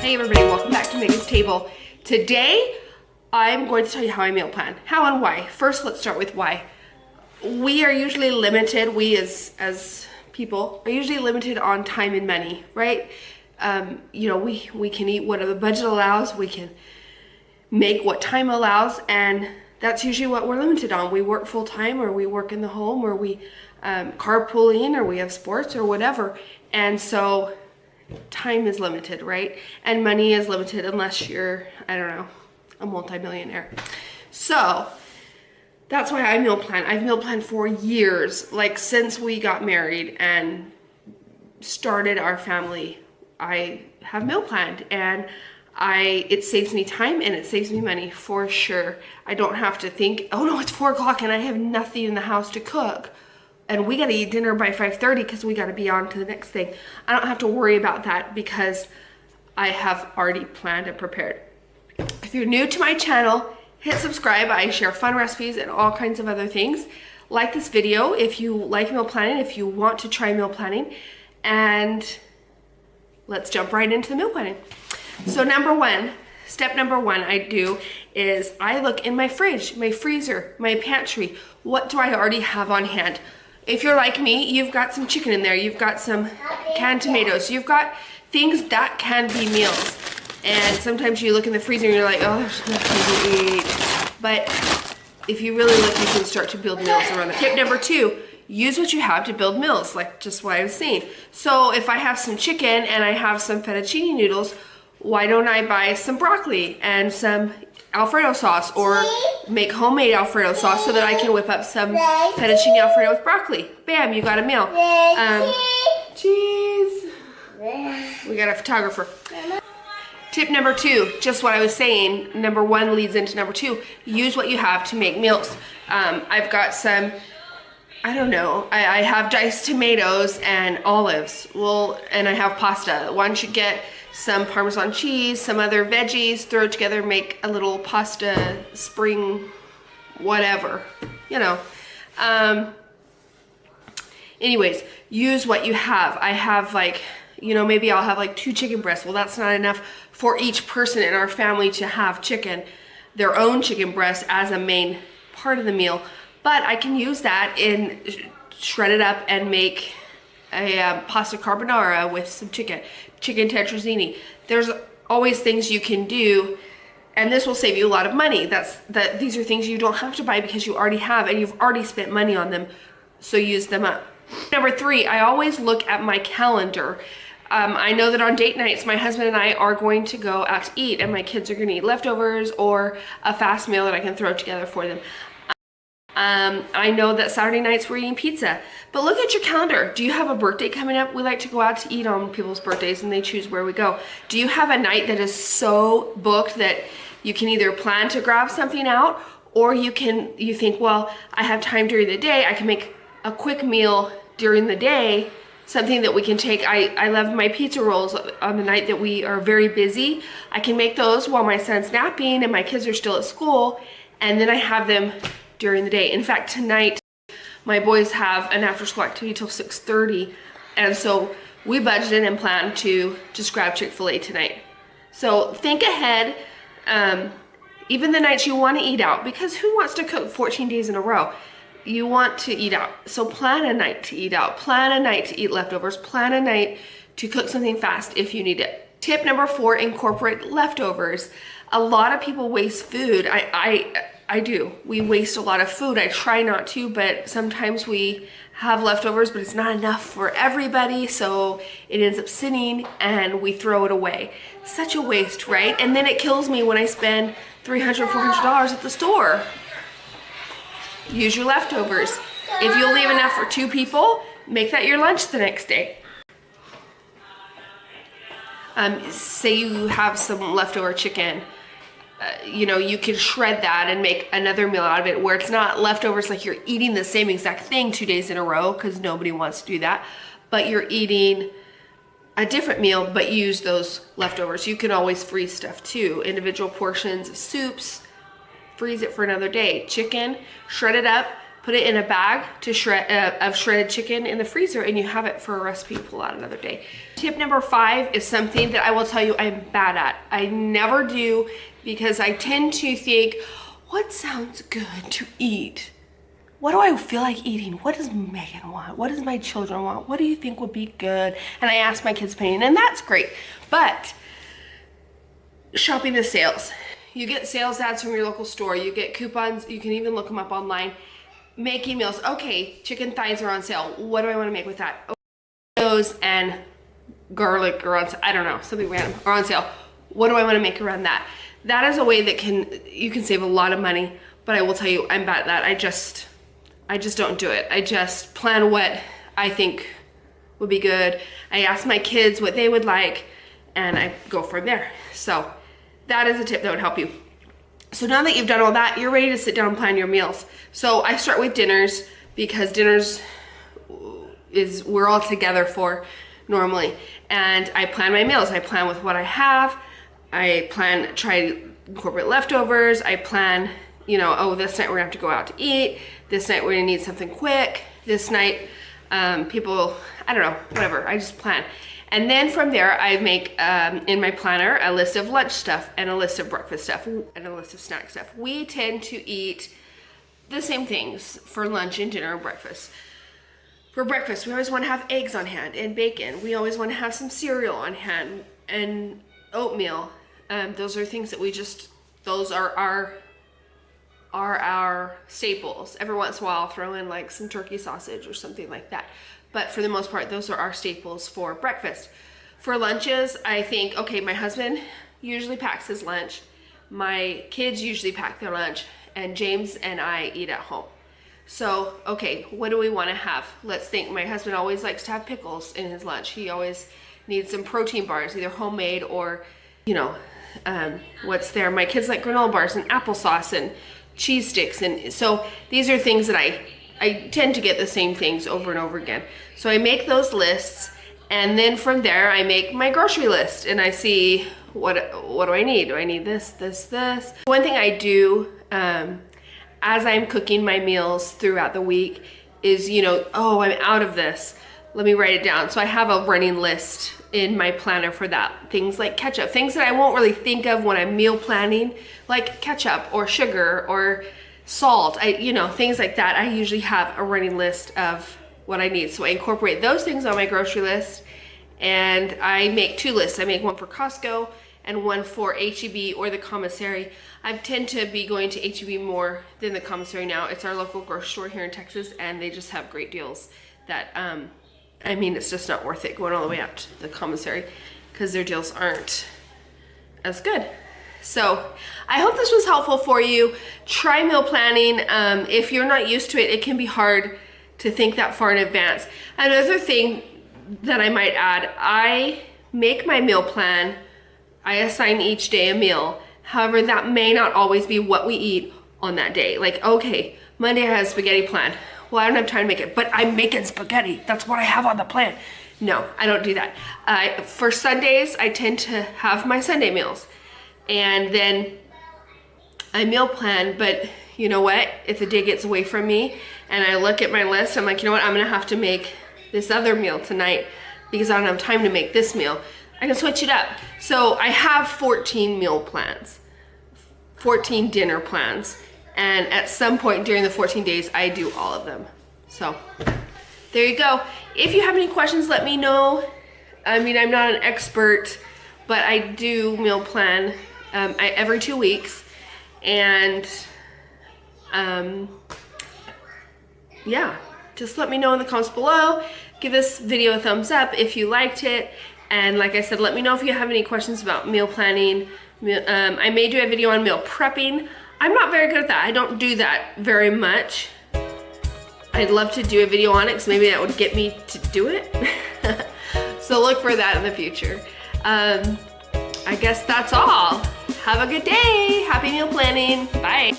Hey everybody, welcome back to Megan's Table. Today, I'm going to tell you how I meal plan. How and why. First, let's start with why. We are usually limited, we as people, are usually limited on time and money, right? You know, we can eat whatever the budget allows, we can make what time allows, and that's usually what we're limited on. We work full time, or we work in the home, or we carpooling, or we have sports, or whatever. And so time is limited, right? And money is limited unless you're, I don't know, a multi-millionaire. So that's why I meal plan. I've meal planned for years, like since we got married and started our family. I have meal planned, and it saves me time and it saves me money for sure. I don't have to think, oh no, it's 4 o'clock and I have nothing in the house to cook, and we gotta eat dinner by 5:30 because we gotta be on to the next thing. I don't have to worry about that because I have already planned and prepared. If you're new to my channel, hit subscribe. I share fun recipes and all kinds of other things. Like this video if you like meal planning, if you want to try meal planning, and let's jump right into the meal planning. So step number one I do is I look in my fridge, my freezer, my pantry. What do I already have on hand? If you're like me, you've got some chicken in there, you've got some canned tomatoes, you've got things that can be meals. And sometimes you look in the freezer and you're like, oh, there's nothing to eat. But if you really look, you can start to build meals around it. Tip number 2, use what you have to build meals, like just what I was saying. So if I have some chicken and I have some fettuccine noodles, why don't I buy some broccoli and some Alfredo sauce, or make homemade Alfredo sauce so that I can whip up some fettuccine Alfredo with broccoli. Bam, you got a meal. Cheese. We got a photographer. Tip number 2, just what I was saying, number 1 leads into number 2. Use what you have to make meals. I've got some, I don't know, I have diced tomatoes and olives. Well, and I have pasta. Why don't you get some Parmesan cheese, some other veggies, throw it together, make a little pasta spring, whatever, you know. Anyways, use what you have. I have, like, you know, maybe I'll have like 2 chicken breasts. Well, that's not enough for each person in our family to have their own chicken breast as a main part of the meal. But I can use that and shred it up and make a pasta carbonara with some chicken tetrazzini. There's always things you can do, and this will save you a lot of money. These are things you don't have to buy because you already have, and you've already spent money on them, so use them up. Number 3, I always look at my calendar. I know that on date nights, my husband and I are going to go out to eat, and my kids are going to eat leftovers or a fast meal that I can throw together for them. I know that Saturday nights we're eating pizza, but look at your calendar. Do you have a birthday coming up? We like to go out to eat on people's birthdays, and they choose where we go. Do you have a night that is so booked that you can either plan to grab something out, or you think, well, I have time during the day, I can make a quick meal during the day, something that we can take. I love my pizza rolls on the night that we are very busy. I can make those while my son's napping and my kids are still at school, and then I have them during the day. In fact, tonight my boys have an after-school activity till 6:30, and so we budgeted and planned to just grab Chick-fil-A tonight. So think ahead, even the nights you want to eat out, because who wants to cook 14 days in a row? You want to eat out, so plan a night to eat out, plan a night to eat leftovers, plan a night to cook something fast if you need it. Tip number 4, incorporate leftovers. A lot of people waste food. I do. We waste a lot of food. I try not to, but sometimes we have leftovers, but it's not enough for everybody, so it ends up sitting and we throw it away. Such a waste, right? And then it kills me when I spend $300, $400 at the store. Use your leftovers. If you'll leave enough for 2 people, make that your lunch the next day. Say you have some leftover chicken. You know, you can shred that and make another meal out of it where it's not leftovers, like you're eating the same exact thing 2 days in a row, because nobody wants to do that, but you're eating a different meal, but use those leftovers. You can always freeze stuff too, individual portions of soups, freeze it for another day. Chicken, shred it up, put it in a bag to of shredded chicken in the freezer, and you have it for a recipe to pull out another day. Tip number 5 is something that I will tell you I'm bad at. I never do, because I tend to think, what sounds good to eat? What do I feel like eating? What does Megan want? What does my children want? What do you think would be good? And I ask my kids' opinion, and that's great. But shopping the sales. You get sales ads from your local store. You get coupons. You can even look them up online. Making meals. Okay, chicken thighs are on sale. What do I want to make with that? Potatoes and garlic are on sale. I don't know, something random are on sale. What do I want to make around that? That is a way that you can save a lot of money. But I will tell you, I'm bad at that. I just don't do it. I just plan what I think would be good. I ask my kids what they would like, and I go from there. So that is a tip that would help you. So now that you've done all that, you're ready to sit down and plan your meals. So I start with dinners, because dinners is we're all together for normally. And I plan my meals. I plan with what I have. I try to incorporate leftovers. I plan, you know, oh, this night we're gonna have to go out to eat. This night we're gonna need something quick. This night, people, I don't know, whatever, I just plan. And then from there, I make, in my planner, a list of lunch stuff and a list of breakfast stuff and a list of snack stuff. We tend to eat the same things for lunch and dinner and breakfast. For breakfast, we always want to have eggs on hand and bacon. We always want to have some cereal on hand and oatmeal. Those are things that those are our staples. Every once in a while, I'll throw in like some turkey sausage or something like that. But for the most part, those are our staples for breakfast. For lunches, I think, okay, my husband usually packs his lunch. My kids usually pack their lunch, and James and I eat at home. So, okay, what do we want to have? Let's think. My husband always likes to have pickles in his lunch. He always needs some protein bars, either homemade or, you know, what's there. My kids like granola bars and applesauce and cheese sticks. And so these are things that I tend to get the same things over and over again. So I make those lists, and then from there I make my grocery list, and I see what do I need? Do I need this, this, this? One thing I do as I'm cooking my meals throughout the week is, you know, oh, I'm out of this. Let me write it down. So I have a running list in my planner for that. Things like ketchup, things that I won't really think of when I'm meal planning, like ketchup or sugar or salt, you know, things like that. I usually have a running list of what I need. So I incorporate those things on my grocery list, and I make 2 lists. I make one for Costco and one for H-E-B or the commissary. I tend to be going to H-E-B more than the commissary now. It's our local grocery store here in Texas, and they just have great deals that, I mean, it's just not worth it going all the way out to the commissary because their deals aren't as good. So I hope this was helpful for you. Try meal planning. If you're not used to it, it can be hard to think that far in advance. Another thing that I might add, I make my meal plan. I assign each day a meal. However, that may not always be what we eat on that day. Like, okay, Monday I have spaghetti plan. Well, I don't have time to make it, but I'm making spaghetti. That's what I have on the plan. No, I don't do that. For Sundays, I tend to have my Sunday meals. And then I meal plan, but you know what? If the day gets away from me and I look at my list, I'm like, you know what? I'm gonna have to make this other meal tonight because I don't have time to make this meal. I can switch it up. So I have 14 meal plans, 14 dinner plans. And at some point during the 14 days, I do all of them. So there you go. If you have any questions, let me know. I mean, I'm not an expert, but I do meal plan every 2 weeks. And yeah, just let me know in the comments below. Give this video a thumbs up if you liked it. And like I said, let me know if you have any questions about meal planning. I may do a video on meal prepping. I'm not very good at that. I don't do that very much. I'd love to do a video on it because maybe that would get me to do it. So look for that in the future. I guess that's all. Have a good day. Happy meal planning. Bye.